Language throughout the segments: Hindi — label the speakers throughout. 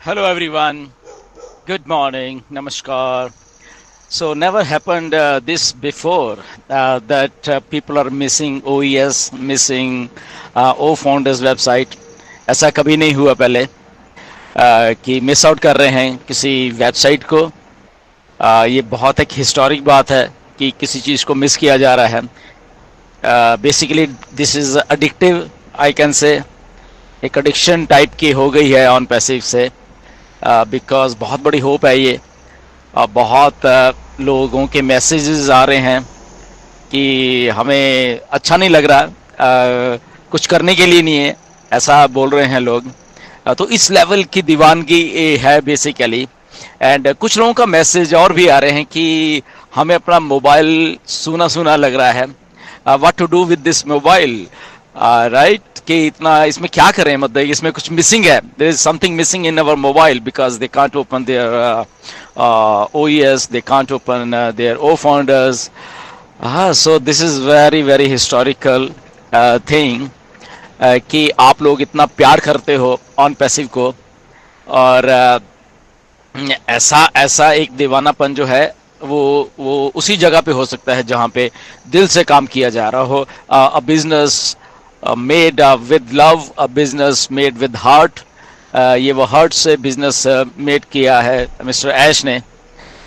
Speaker 1: Hello everyone. Good morning. Namaskar. So never happened this before that people are missing OES, missing O Founders website. ऐसा कभी नहीं हुआ पहले कि मिस आउट कर रहे हैं किसी वेबसाइट को। ये बहुत एक हिस्टोरिक बात है कि किसी चीज़ को मिस किया जा रहा है। Basically this is addictive, I can say. एक एडिक्शन टाइप की हो गई है ऑन पैसिव से, बिकॉज बहुत बड़ी होप है ये। बहुत लोगों के मैसेजेस आ रहे हैं कि हमें अच्छा नहीं लग रहा, कुछ करने के लिए नहीं है, ऐसा बोल रहे हैं लोग। तो इस लेवल की दीवानगी ये है बेसिकली। एंड कुछ लोगों का मैसेज और भी आ रहे हैं कि हमें अपना मोबाइल सूना सूना लग रहा है। What to do with this mobile, right? कि इतना इसमें क्या करें, मतलब इसमें कुछ मिसिंग है, there is something missing in our mobile because they can't open their OES, they can't open their O founders. So this is very very historical thing कि आप लोग इतना प्यार करते हो ऑन पैसिव को, और ऐसा ऐसा एक दीवानापन जो है वो उसी जगह पे हो सकता है जहाँ पे दिल से काम किया जा रहा हो। A business made with love, a business made with heart. ये वो हार्ट से बिजनेस मेड किया है मिस्टर ऐश ने।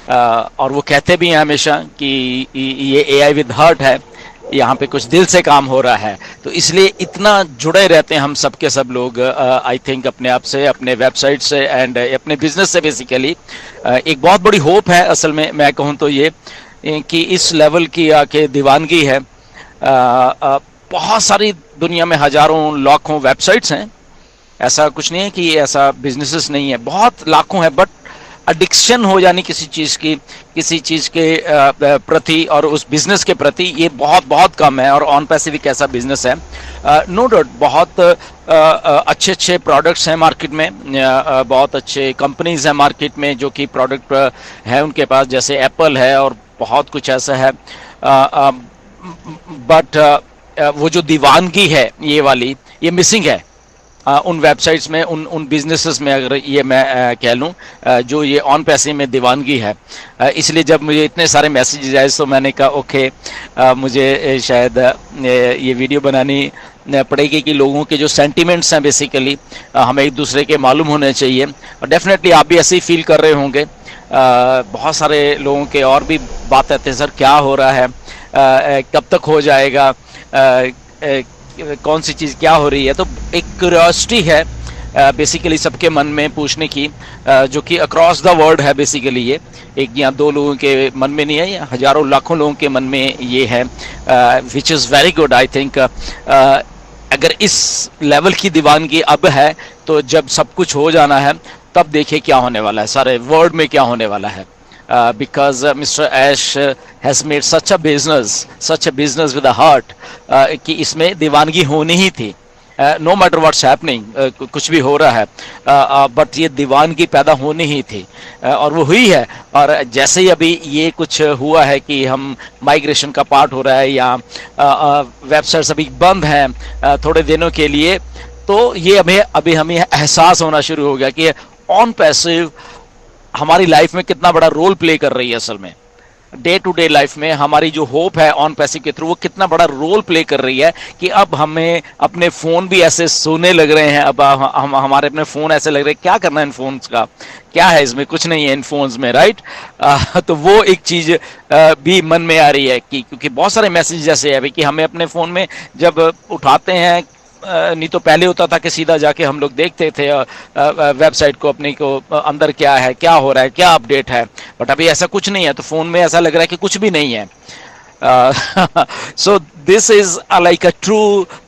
Speaker 1: और वो कहते भी हैं हमेशा कि ये AI विद हार्ट है, यहाँ पे कुछ दिल से काम हो रहा है। तो इसलिए इतना जुड़े रहते हैं हम सब के सब लोग, आई थिंक अपने आप से, अपने वेबसाइट से एंड अपने बिजनेस से बेसिकली। एक बहुत बड़ी होप है असल में, मैं कहूँ तो ये कि इस लेवल की आके दीवानगी है। बहुत सारी दुनिया में हजारों लाखों वेबसाइट्स हैं, ऐसा कुछ नहीं है कि ऐसा बिजनेसेस नहीं है, बहुत लाखों है। बट एडिक्शन हो जानी किसी चीज़ की, किसी चीज़ के प्रति और उस बिजनेस के प्रति, ये बहुत बहुत कम है। और ऑन पैसिव एक ऐसा बिजनेस है, नो डाउट बहुत अच्छे अच्छे प्रोडक्ट्स हैं मार्केट में, बहुत अच्छे कंपनीज हैं मार्केट में जो कि प्रोडक्ट है उनके पास, जैसे एप्पल है और बहुत कुछ ऐसा है। बट वो जो दीवानगी है ये वाली, ये मिसिंग है उन वेबसाइट्स में, उन उन बिजनेसेस में, अगर ये मैं कह लूँ, जो ये ऑन पैसे में दीवानगी है। इसलिए जब मुझे इतने सारे मैसेजेस आए तो मैंने कहा ओके, मुझे शायद ये वीडियो बनानी पड़ेगी कि लोगों के जो सेंटिमेंट्स हैं बेसिकली हमें एक दूसरे के मालूम होने चाहिए। और डेफिनेटली आप भी ऐसे ही फील कर रहे होंगे। बहुत सारे लोगों के और भी बात आते हैं, सर क्या हो रहा है, कब तक हो जाएगा, कौन सी चीज़ क्या हो रही है। तो एक क्यूरियोसिटी है बेसिकली सबके मन में पूछने की, जो कि अक्रॉस द वर्ल्ड है बेसिकली। ये एक या दो लोगों के मन में नहीं है, ये हजारों लाखों लोगों के मन में ये है, which is very good I think. अगर इस लेवल की दीवानगी अब है तो जब सब कुछ हो जाना है तब देखिए क्या होने वाला है, सारे वर्ल्ड में क्या होने वाला है। Because Mr. Ash has made such a business with a heart, कि इसमें दीवानगी होनी ही थी। नो मैटर व्हाट्स हैपनिंग, कुछ भी हो रहा है, बट ये दीवानगी पैदा होनी ही थी, और वो हुई है। और जैसे ही अभी ये कुछ हुआ है कि हम माइग्रेशन का पार्ट हो रहा है या वेबसाइट्स अभी बंद हैं थोड़े दिनों के लिए, तो ये अभी हमें एहसास होना शुरू हो गया कि ऑन पैसिव हमारी लाइफ में कितना बड़ा रोल प्ले कर रही है। असल में डे टू डे लाइफ में हमारी जो होप है ऑन पैसिव के थ्रू, वो कितना बड़ा रोल प्ले कर रही है कि अब हमें अपने फ़ोन भी ऐसे सोने लग रहे हैं। अब हम हमारे अपने फ़ोन ऐसे लग रहे हैं, क्या करना है इन फ़ोन्स का, क्या है इसमें, कुछ नहीं है इन फ़ोन्स में, राइट? तो वो एक चीज़ भी मन में आ रही है कि क्योंकि बहुत सारे मैसेज जैसे है कि हमें अपने फ़ोन में जब उठाते हैं, नहीं तो पहले होता था कि सीधा जाके हम लोग देखते थे वेबसाइट को, अपने को अंदर क्या है, क्या हो रहा है, क्या अपडेट है। बट अभी ऐसा कुछ नहीं है, तो फ़ोन में ऐसा लग रहा है कि कुछ भी नहीं है। So this is like a true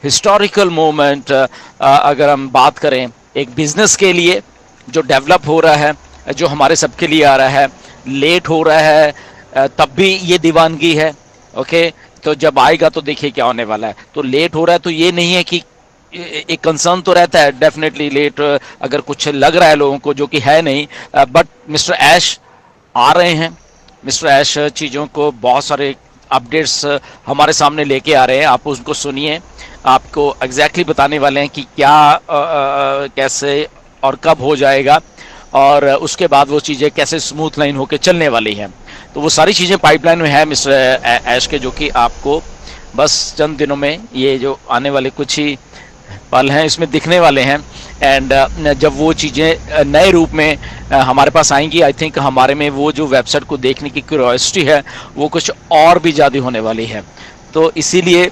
Speaker 1: historical moment. अगर हम बात करें एक बिजनेस के लिए जो डेवलप हो रहा है, जो हमारे सबके लिए आ रहा है, लेट हो रहा है, तब भी ये दीवानगी है। ओके, तो जब आएगा तो देखिए क्या होने वाला है। तो लेट हो रहा है तो ये नहीं है कि, एक कंसर्न तो रहता है डेफिनेटली, लेट अगर कुछ लग रहा है लोगों को जो कि है नहीं, बट मिस्टर ऐश आ रहे हैं। मिस्टर ऐश चीज़ों को बहुत सारे अपडेट्स हमारे सामने लेके आ रहे हैं, आप उसको सुनिए, आपको एग्जैक्टली बताने वाले हैं कि क्या कैसे और कब हो जाएगा। और उसके बाद वो चीज़ें कैसे स्मूथ लाइन होकर चलने वाली हैं। तो वो सारी चीज़ें पाइपलाइन में है मिस्टर ऐश के, जो कि आपको बस चंद दिनों में, ये जो आने वाले कुछ ही पल हैं इसमें दिखने वाले हैं। एंड जब वो चीज़ें नए रूप में हमारे पास आएंगी, आई थिंक हमारे में वो जो वेबसाइट को देखने की क्यूरियोसिटी है वो कुछ और भी ज़्यादा होने वाली है। तो इसीलिए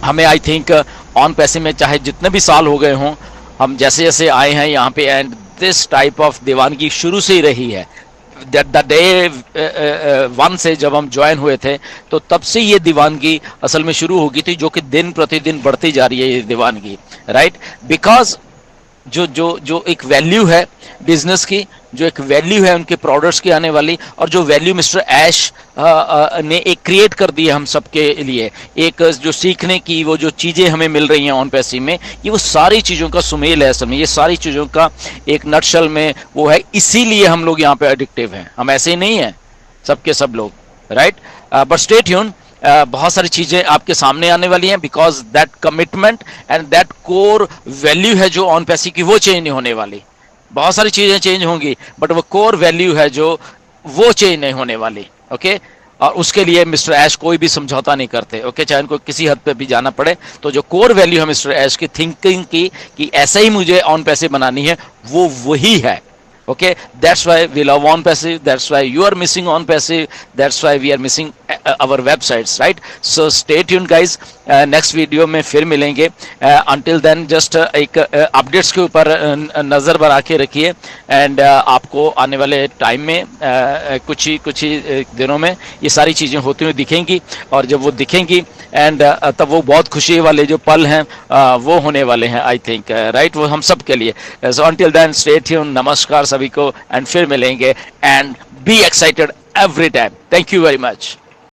Speaker 1: हमें आई थिंक ऑन पैसे में चाहे जितने भी साल हो गए हों, हम जैसे जैसे आए हैं यहाँ पे, एंड दिस टाइप ऑफ दीवानगी शुरू से ही रही है। द डे वन से जब हम ज्वाइन हुए थे तो तब से ये दीवानगी असल में शुरू होगी थी, जो कि दिन प्रतिदिन बढ़ती जा रही है ये दीवानगी, राइट। बिकॉज जो जो जो एक वैल्यू है बिजनेस की, जो एक वैल्यू है उनके प्रोडक्ट्स की आने वाली, और जो वैल्यू मिस्टर ऐश ने एक क्रिएट कर दी है हम सबके लिए, एक जो सीखने की वो जो चीज़ें हमें मिल रही हैं ऑन पैसे में, ये वो सारी चीज़ों का सुमेल है असल में, ये सारी चीज़ों का एक नटशल में वो है। इसीलिए हम लोग यहाँ पे एडिक्टिव हैं, हम ऐसे ही नहीं हैं सबके सब लोग, राइट। बट स्टे ट्यून, बहुत सारी चीज़ें आपके सामने आने वाली हैं, because that commitment and that core value है जो ऑन पैसे की, वो चेंज नहीं होने वाली। बहुत सारी चीज़ें चेंज होंगी बट वो कोर वैल्यू है जो वो चेंज नहीं होने वाली, ओके। और उसके लिए मिस्टर ऐश कोई भी समझौता नहीं करते, ओके, चाहे उनको किसी हद पे भी जाना पड़े। तो जो कोर वैल्यू है मिस्टर ऐश की थिंकिंग की कि ऐसे ही मुझे ऑन पैसे बनानी है, वो वही है, okay, that's why we love on passive, that's why you are missing on passive, that's why we are missing our websites, right? So stay tuned guys, next video में फिर मिलेंगे। until then just एक अपडेट्स के ऊपर नज़र बना के रखिए, एंड आपको आने वाले टाइम में कुछ ही दिनों में ये सारी चीज़ें होती हुई दिखेंगी, और जब वो दिखेंगी एंड तब वो बहुत खुशी वाले जो पल हैं वो होने वाले हैं, आई थिंक, राइट, वो हम सब के लिए। So until then stay tuned, नमस्कार सभी को, एंड फिर मिलेंगे, and be excited every time. Thank you very much.